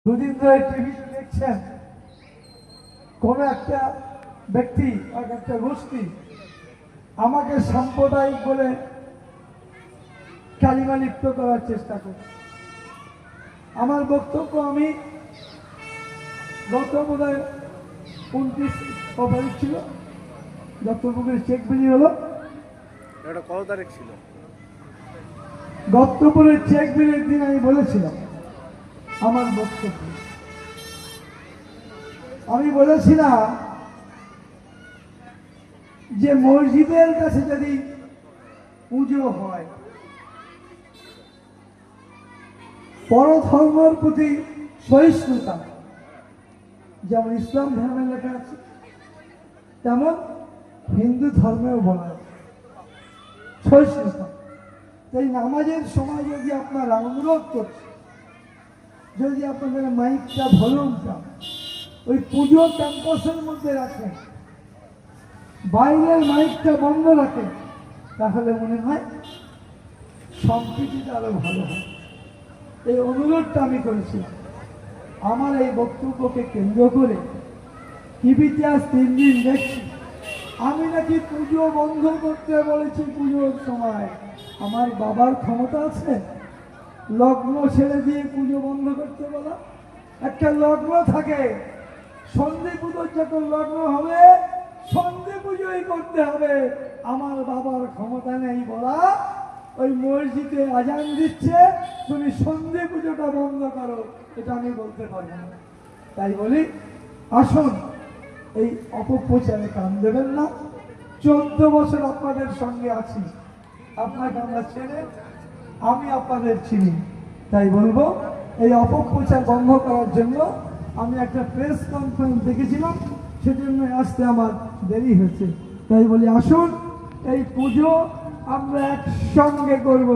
দুদিন ধরে টিভিতে দেখছেন কোন একটা ব্যক্তি একটা গোষ্ঠী আমাকে সাম্প্রদায়িক বলে কালিমা লিপ্ত করার চেষ্টা করছে। আমার বক্তব্য, আমি গত বোধহয় 29 তারিখ ছিল, দত্তপুকুরে চেক বিলি হলো। এটা কত তারিখ ছিল? দত্তপুরের চেক বিলির দিন আমি বলেছিলাম আমার বক্তব্য, আমি বলেছিলাম যে মসজিদের কাছে যদি পুজো হয়, পরধর্মের প্রতি সহিষ্ণুতা যেমন ইসলাম ধর্মে লেখা আছে, তেমন হিন্দু ধর্মেও বলা আছে সহিষ্ণুতা। তাই নামাজের সময় যদি আপনারা অনুরোধ করছে, যদি আপনাদের মাইকটা ভলিউমটা ওই পুজো ক্যাম্পাসের মধ্যে রাখেন, বাইরের মাইকটা বন্ধ রাখেন, তাহলে মনে হয় সম্প্রীতিটা আরো ভালো হয়। এই অনুরোধটা আমি করেছিলাম। আমার এই বক্তব্যকে কেন্দ্র করে টিভিতে আজ 3 দিন দেখছি আমি নাকি পুজো বন্ধ করতে বলেছি। পুজোর সময় আমার বাবার ক্ষমতা আছে লগ্ন ছেড়ে দিয়ে পুজো বন্ধ করতে বলা? একটা লগ্ন থাকে, সন্ধি পুজোর যখন লগ্ন হবে সন্ধি পুজোই করতে হবে। আমার বাবার ক্ষমতা নেই বলা ওই মসজিদে আজান দিচ্ছে তুমি সন্ধি পুজোটা বন্ধ করো, এটা আমি বলতে পারবো না। তাই বলি, আসুন এই অপপ্রচারে কান দেবেন না। 14 বছর আপনাদের সঙ্গে আছি, আপনাকে আমরা ছেড়ে আমি আপনাদের চিনি। তাই বলবো, এই অপপ্রচার বন্ধ করার জন্য আমি একটা প্রেস কনফারেন্স দেখেছিলাম, সেজন্য আসতে আমার দেরি হয়েছে। তাই বলি, আসুন এই পুজো আমরা একসঙ্গে করব।